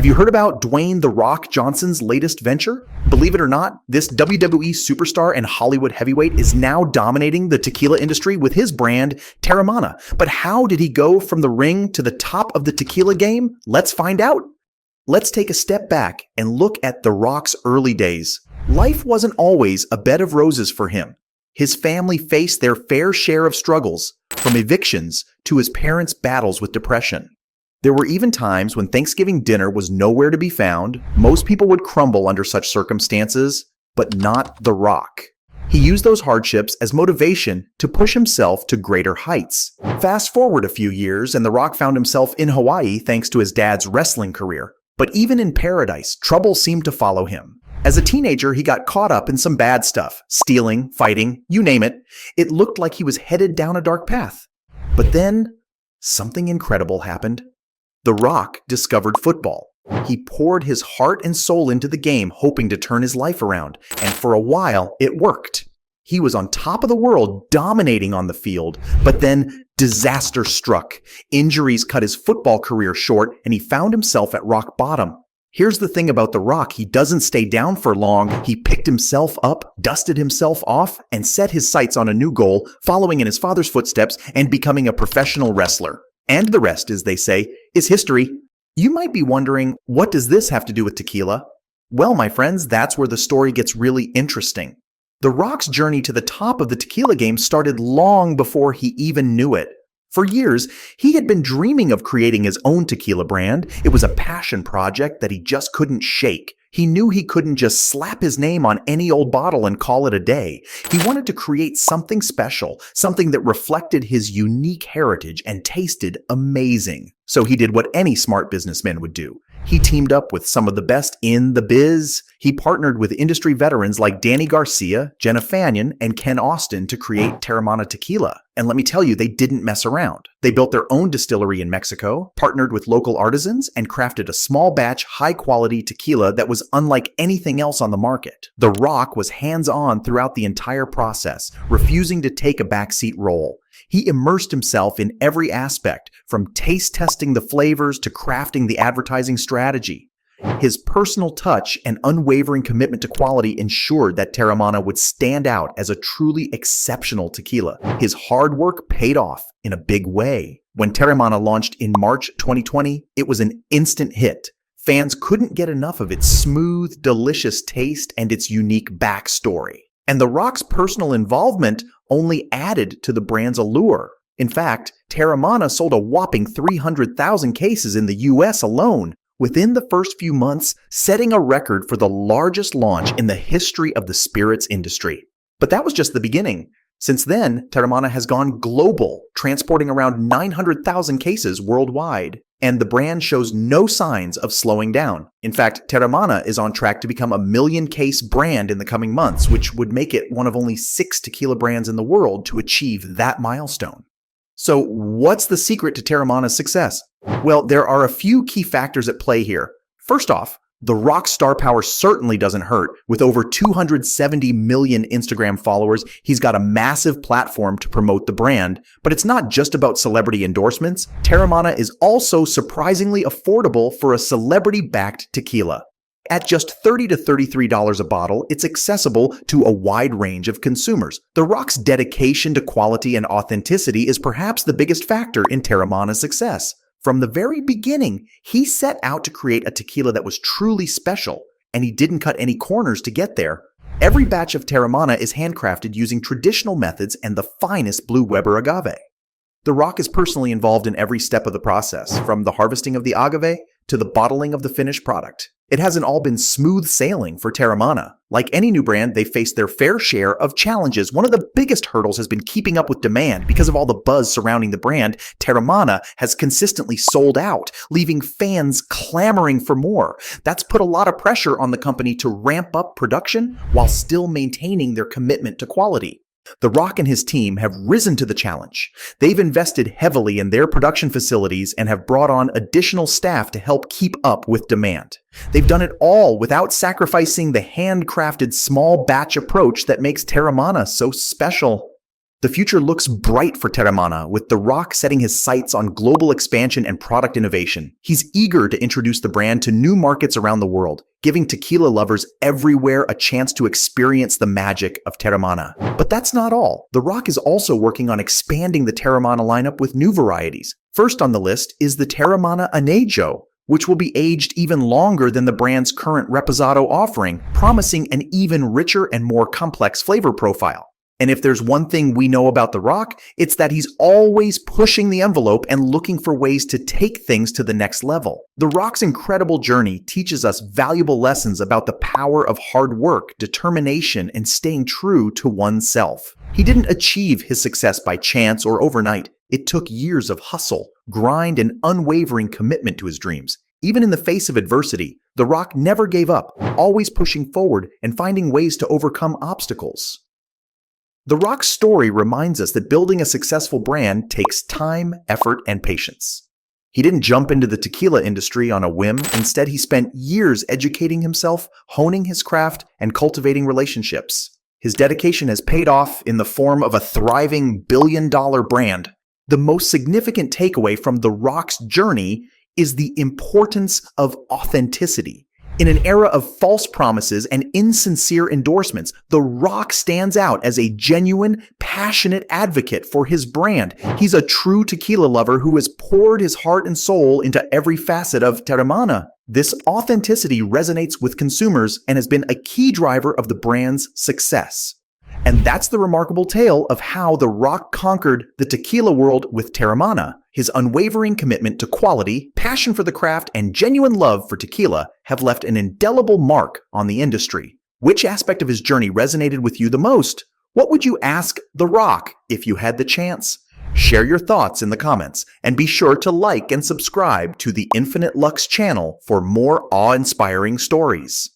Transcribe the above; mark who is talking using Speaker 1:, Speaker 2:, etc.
Speaker 1: Have you heard about Dwayne "The Rock" Johnson's latest venture? Believe it or not, this WWE superstar and Hollywood heavyweight is now dominating the tequila industry with his brand, Teremana. But how did he go from the ring to the top of the tequila game? Let's find out. Let's take a step back and look at The Rock's early days. Life wasn't always a bed of roses for him. His family faced their fair share of struggles, from evictions to his parents' battles with depression. There were even times when Thanksgiving dinner was nowhere to be found. Most people would crumble under such circumstances, but not The Rock. He used those hardships as motivation to push himself to greater heights. Fast forward a few years, and The Rock found himself in Hawaii thanks to his dad's wrestling career. But even in paradise, trouble seemed to follow him. As a teenager, he got caught up in some bad stuff, stealing, fighting, you name it. It looked like he was headed down a dark path. But then, something incredible happened. The Rock discovered football. He poured his heart and soul into the game, hoping to turn his life around, and for a while, it worked. He was on top of the world, dominating on the field, but then disaster struck. Injuries cut his football career short, and he found himself at rock bottom. Here's the thing about The Rock, he doesn't stay down for long. He picked himself up, dusted himself off, and set his sights on a new goal, following in his father's footsteps and becoming a professional wrestler. And the rest, as they say, is history. You might be wondering, what does this have to do with tequila? Well, my friends, that's where the story gets really interesting. The Rock's journey to the top of the tequila game started long before he even knew it. For years, he had been dreaming of creating his own tequila brand. It was a passion project that he just couldn't shake. He knew he couldn't just slap his name on any old bottle and call it a day. He wanted to create something special, something that reflected his unique heritage and tasted amazing. So he did what any smart businessman would do. He teamed up with some of the best in the biz. He partnered with industry veterans like Danny Garcia, Jenna Fannin, and Ken Austin to create Teremana Tequila. And let me tell you, they didn't mess around. They built their own distillery in Mexico, partnered with local artisans, and crafted a small batch, high-quality tequila that was unlike anything else on the market. The Rock was hands-on throughout the entire process, refusing to take a backseat role. He immersed himself in every aspect, from taste testing the flavors to crafting the advertising strategy. His personal touch and unwavering commitment to quality ensured that Teremana would stand out as a truly exceptional tequila. His hard work paid off in a big way. When Teremana launched in March 2020, it was an instant hit. Fans couldn't get enough of its smooth, delicious taste and its unique backstory. And The Rock's personal involvement only added to the brand's allure. In fact, Teremana sold a whopping 300,000 cases in the US alone, within the first few months, setting a record for the largest launch in the history of the spirits industry. But that was just the beginning. Since then, Teremana has gone global, transporting around 900,000 cases worldwide. And the brand shows no signs of slowing down. In fact, Teremana is on track to become a 1 million case brand in the coming months, which would make it one of only 6 tequila brands in the world to achieve that milestone. So what's the secret to Teremana's success? Well, there are a few key factors at play here. First off, The Rock's star power certainly doesn't hurt. With over 270 million Instagram followers, he's got a massive platform to promote the brand. But it's not just about celebrity endorsements. Teremana is also surprisingly affordable for a celebrity-backed tequila. At just $30 to $33 a bottle, it's accessible to a wide range of consumers. The Rock's dedication to quality and authenticity is perhaps the biggest factor in Teremana's success. From the very beginning, he set out to create a tequila that was truly special, and he didn't cut any corners to get there. Every batch of Teremana is handcrafted using traditional methods and the finest Blue Weber agave. The Rock is personally involved in every step of the process, from the harvesting of the agave to the bottling of the finished product. It hasn't all been smooth sailing for Teremana. Like any new brand, they face their fair share of challenges. One of the biggest hurdles has been keeping up with demand. Because of all the buzz surrounding the brand, Teremana has consistently sold out, leaving fans clamoring for more. That's put a lot of pressure on the company to ramp up production while still maintaining their commitment to quality. The Rock and his team have risen to the challenge. They've invested heavily in their production facilities and have brought on additional staff to help keep up with demand. They've done it all without sacrificing the handcrafted small batch approach that makes Teremana so special. The future looks bright for Teremana, with The Rock setting his sights on global expansion and product innovation. He's eager to introduce the brand to new markets around the world, giving tequila lovers everywhere a chance to experience the magic of Teremana. But that's not all. The Rock is also working on expanding the Teremana lineup with new varieties. First on the list is the Teremana Anejo, which will be aged even longer than the brand's current Reposado offering, promising an even richer and more complex flavor profile. And if there's one thing we know about The Rock, it's that he's always pushing the envelope and looking for ways to take things to the next level. The Rock's incredible journey teaches us valuable lessons about the power of hard work, determination, and staying true to oneself. He didn't achieve his success by chance or overnight. It took years of hustle, grind, and unwavering commitment to his dreams. Even in the face of adversity, The Rock never gave up, always pushing forward and finding ways to overcome obstacles. The Rock's story reminds us that building a successful brand takes time, effort, and patience. He didn't jump into the tequila industry on a whim. Instead, he spent years educating himself, honing his craft, and cultivating relationships. His dedication has paid off in the form of a thriving billion-dollar brand. The most significant takeaway from The Rock's journey is the importance of authenticity. In an era of false promises and insincere endorsements, The Rock stands out as a genuine, passionate advocate for his brand. He's a true tequila lover who has poured his heart and soul into every facet of Teremana. This authenticity resonates with consumers and has been a key driver of the brand's success. And that's the remarkable tale of how The Rock conquered the tequila world with Teremana. His unwavering commitment to quality, passion for the craft, and genuine love for tequila have left an indelible mark on the industry. Which aspect of his journey resonated with you the most? What would you ask The Rock if you had the chance? Share your thoughts in the comments, and be sure to like and subscribe to the Infinite Lux channel for more awe-inspiring stories.